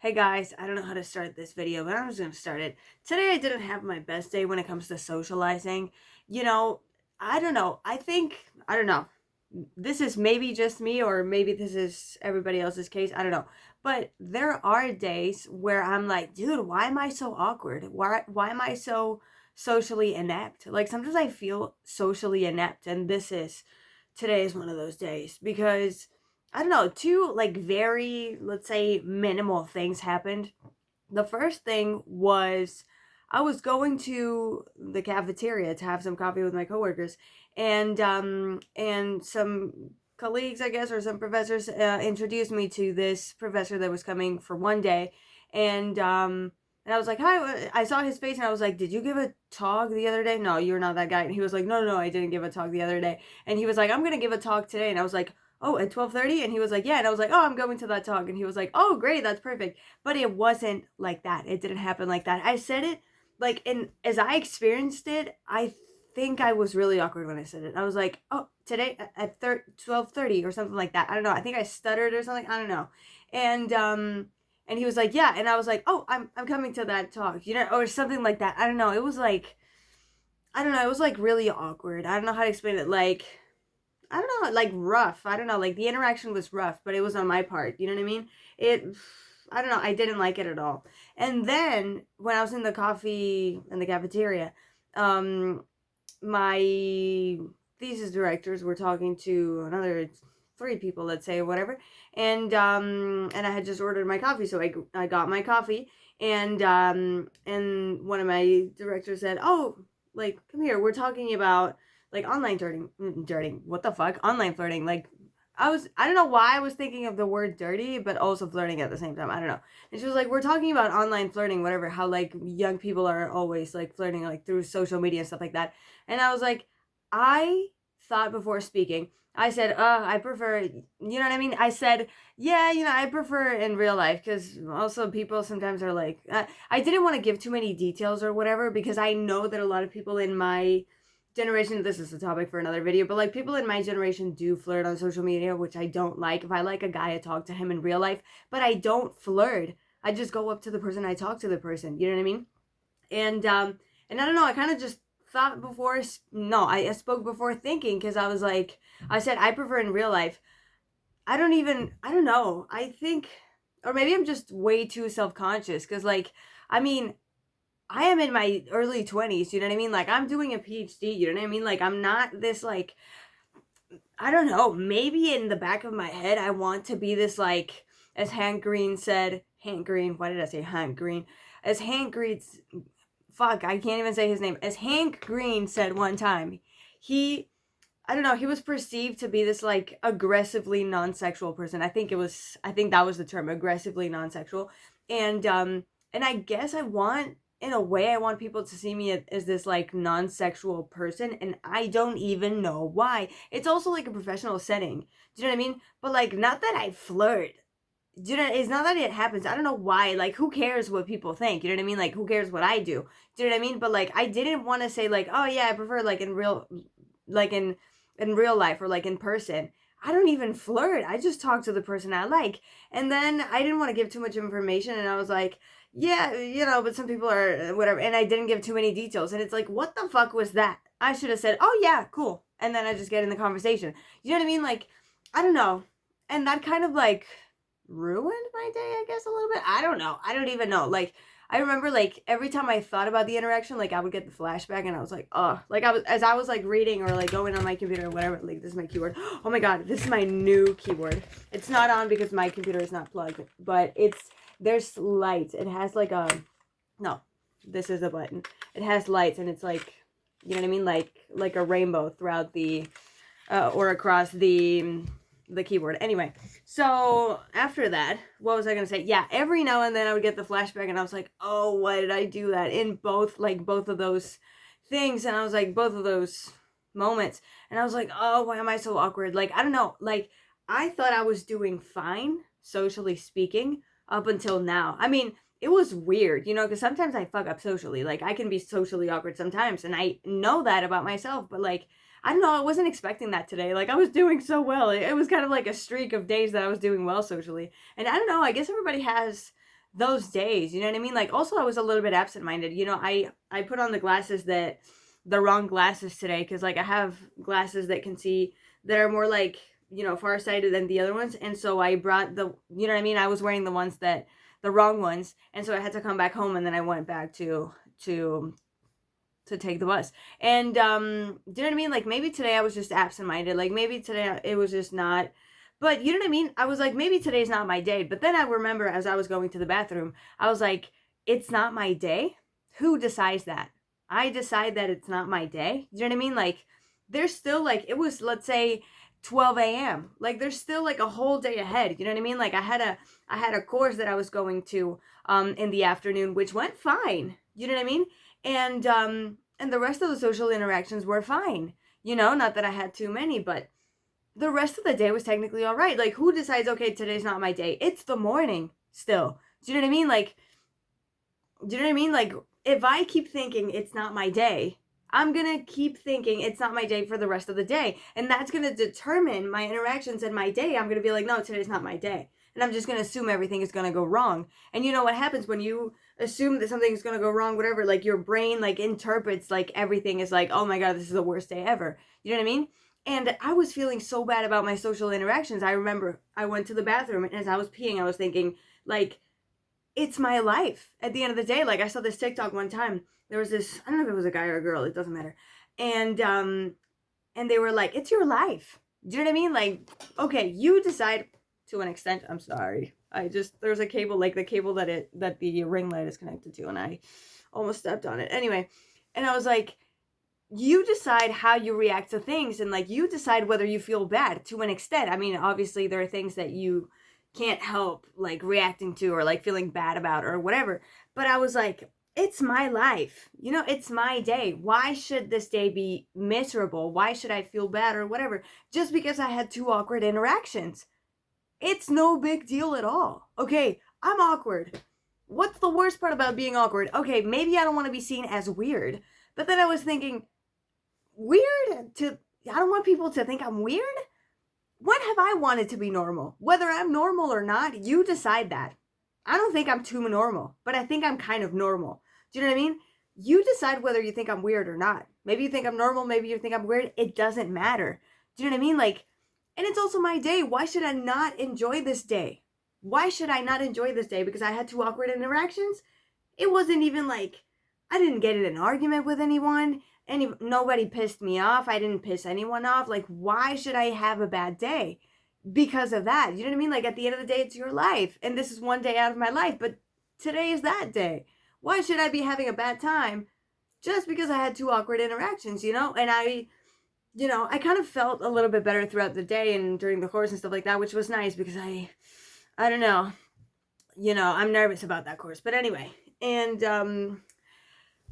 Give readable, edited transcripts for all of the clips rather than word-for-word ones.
Hey guys, I don't know how to start this video, but I'm just gonna start it. Today I didn't have my best day when it comes to socializing. You know, I don't know. I don't know. This is maybe just me, or maybe this is everybody else's case. I don't know. But there are days where I'm like, dude, why am I so awkward? Why am I so socially inept? Like sometimes I feel socially inept, and today is one of those days because I don't know, two like very, let's say, minimal things happened. The first thing was I was going to the cafeteria to have some coffee with my coworkers, and some colleagues, I guess, or some professors introduced me to this professor that was coming for one day, and I was like, hi. I saw his face and I was like, did you give a talk the other day? No, you're not that guy. And he was like, no, no, no, I didn't give a talk the other day. And he was like, I'm gonna give a talk today. And I was like, oh, at 12:30? And he was like, yeah. And I was like, oh, I'm going to that talk. And he was like, oh, great, that's perfect. But it wasn't like that. It didn't happen like that. I said it like, and as I experienced it, I think I was really awkward when I said it. I was like, oh, today at 12:30 or something like that. I don't know. I think I stuttered or something. I don't know. And and he was like, yeah. And I was like, oh, I'm coming to that talk, or something like that. I don't know. It was like, I don't know. It was like really awkward. I don't know how to explain it. Like, I don't know, like rough. I don't know. Like the interaction was rough, but it was on my part. You know what I mean? I don't know. I didn't like it at all. And then when I was in the coffee in the cafeteria, um, my thesis directors were talking to another three people, let's say, or whatever, and I had just ordered my coffee, so I got my coffee, and one of my directors said, "Oh, like come here, we're talking about like online dirting. What the fuck, online flirting? Like." I don't know why I was thinking of the word dirty, but also flirting at the same time. I don't know. And she was like, we're talking about online flirting, whatever, how like young people are always like flirting like through social media and stuff like that. And I was like, I thought before speaking, I said, I prefer, you know what I mean? I said, yeah, I prefer in real life because also people sometimes are like, I didn't want to give too many details or whatever because I know that a lot of people in my generation, this is a topic for another video, but like people in my generation do flirt on social media, which I don't like. If I like a guy, I talk to him in real life, but I don't flirt. I just go up to the person, I talk to the person, you know what I mean? And I don't know, I kind of just thought before, no, I spoke before thinking because I was like, I said I prefer in real life. I don't know, I think, or maybe I'm just way too self-conscious because like, I mean, I am in my early 20s, you know what I mean? Like I'm doing a PhD, you know what I mean? Like I'm not this like, I don't know, maybe in the back of my head I want to be this like, as Hank Green said, Hank Green, why did I say Hank Green? As Hank Green's, fuck, I can't even say his name. As Hank Green said one time, he, I don't know, he was perceived to be this like aggressively non-sexual person. I think that was the term, aggressively non-sexual. And I guess in a way I want people to see me as this like non-sexual person, and I don't even know why. It's also like a professional setting. Do you know what I mean? But like not that I flirt. Do you know, it's not that it happens. I don't know why. Like, who cares what people think? You know what I mean? Like, who cares what I do? Do you know what I mean? But like, I didn't want to say like, oh yeah, I prefer like like in real life or like in person. I don't even flirt. I just talk to the person I like. And then I didn't want to give too much information, and I was like, yeah, but some people are whatever. And I didn't give too many details, and it's like, what the fuck was that? I should have said, oh yeah, cool, and then I just get in the conversation. You know what I mean? Like, I don't know, and that kind of like ruined my day, I guess, a little bit. I don't know. I don't even know. Like, I remember like every time I thought about the interaction, like I would get the flashback and I was like, oh, like as I was like reading or like going on my computer or whatever, like this is my keyboard. Oh my god, this is my new keyboard. It's not on because my computer is not plugged, but there's lights. It has like a, no, this is a button. It has lights and it's like, you know what I mean? Like a rainbow throughout the, or across the keyboard. Anyway, so after that, what was I gonna say? Yeah, every now and then I would get the flashback, and I was like, oh, why did I do that in both of those things? And I was like, both of those moments, and I was like, oh, why am I so awkward? Like, I don't know. Like, I thought I was doing fine, socially speaking, up until now. I mean, it was weird, because sometimes I fuck up socially. Like, I can be socially awkward sometimes, and I know that about myself, but like, I don't know, I wasn't expecting that today. Like, I was doing so well. It was kind of like a streak of days that I was doing well socially. And I don't know, I guess everybody has those days, you know what I mean? Like, also I was a little bit absent-minded, you know. I put on the glasses that, the wrong glasses today, because like I have glasses that can see, that are more like, you know, farsighted than the other ones, and so I brought the, you know what I mean, I was wearing the ones that, the wrong ones, and so I had to come back home, and then I went back to take the bus. And do you know what I mean? Like, maybe today I was just absent-minded, like maybe today it was just not, but you know what I mean? I was like, maybe today's not my day. But then I remember, as I was going to the bathroom, I was like, it's not my day? Who decides that? I decide that it's not my day. You know what I mean? Like, there's still, like, it was, let's say, 12 a.m. Like, there's still like a whole day ahead. You know what I mean? Like, I had a course that I was going to in the afternoon, which went fine. You know what I mean? And the rest of the social interactions were fine. You know, not that I had too many, but the rest of the day was technically all right. Like, who decides, okay, today's not my day? It's the morning still. Do you know what I mean? Like, do you know what I mean? Like, if I keep thinking it's not my day, I'm gonna keep thinking it's not my day for the rest of the day. And that's gonna determine my interactions in my day. I'm gonna be like, no, today's not my day. And I'm just gonna assume everything is gonna go wrong. And you know what happens when you assume that something is gonna go wrong, whatever, like your brain like interprets like everything is like, oh my God, this is the worst day ever. You know what I mean? And I was feeling so bad about my social interactions. I remember I went to the bathroom, and as I was peeing, I was thinking, like, it's my life at the end of the day. Like, I saw this TikTok one time. There was this, I don't know if it was a guy or a girl, it doesn't matter. And they were like, it's your life. Do you know what I mean? Like, okay, you decide, to an extent. I'm sorry. There's a cable, like the cable that the ring light is connected to, and I almost stepped on it. Anyway, and I was like, you decide how you react to things, and like, you decide whether you feel bad, to an extent. I mean, obviously there are things that you can't help like reacting to, or like feeling bad about, or whatever. But I was like, it's my life. You know, it's my day. Why should this day be miserable? Why should I feel bad or whatever? Just because I had 2 awkward interactions. It's no big deal at all. Okay, I'm awkward. What's the worst part about being awkward? Okay, maybe I don't want to be seen as weird. But then I was thinking, I don't want people to think I'm weird? When have I wanted to be normal? Whether I'm normal or not, you decide that. I don't think I'm too normal, but I think I'm kind of normal. Do you know what I mean? You decide whether you think I'm weird or not. Maybe you think I'm normal, maybe you think I'm weird. It doesn't matter. Do you know what I mean? Like, and it's also my day. Why should I not enjoy this day? Why should I not enjoy this day? Because I had 2 awkward interactions? It wasn't even like, I didn't get in an argument with anyone. Nobody pissed me off. I didn't piss anyone off. Like, why should I have a bad day because of that? You know what I mean? Like, at the end of the day, it's your life, and this is one day out of my life, but today is that day. Why should I be having a bad time just because I had 2 awkward interactions, you know? And I kind of felt a little bit better throughout the day and during the course and stuff like that, which was nice, because I don't know, I'm nervous about that course. But anyway, and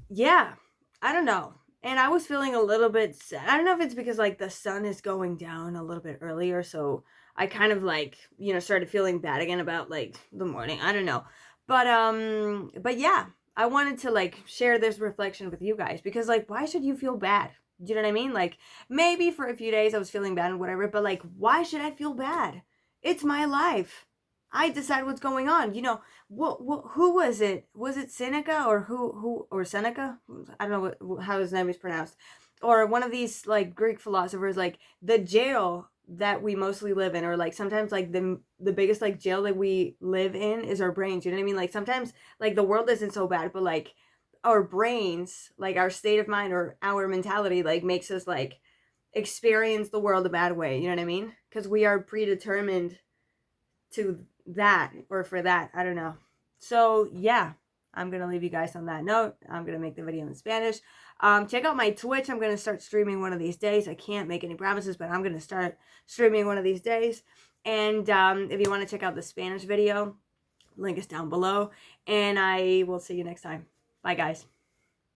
yeah, I don't know. And I was feeling a little bit sad. I don't know if it's because like the sun is going down a little bit earlier, so I kind of like, started feeling bad again about like the morning. I don't know. But yeah, I wanted to like share this reflection with you guys, because like, why should you feel bad? Do you know what I mean? Like, maybe for a few days I was feeling bad and whatever, but like, why should I feel bad? It's my life. I decide what's going on. Who was it? Was it Seneca or Seneca? I don't know how his name is pronounced. Or one of these like Greek philosophers, like the jail that we mostly live in, or like sometimes like the biggest like jail that we live in is our brains. You know what I mean? Like sometimes like the world isn't so bad, but like our brains, like our state of mind or our mentality, like makes us like experience the world a bad way. You know what I mean? Because we are predetermined to that or for that. I don't know. So yeah, I'm gonna leave you guys on that note. I'm gonna make the video in Spanish. Check out my Twitch. I'm gonna start streaming one of these days. I can't make any promises, but I'm gonna start streaming one of these days. And if you want to check out the Spanish video, link is down below. And I will see you next time. Bye guys.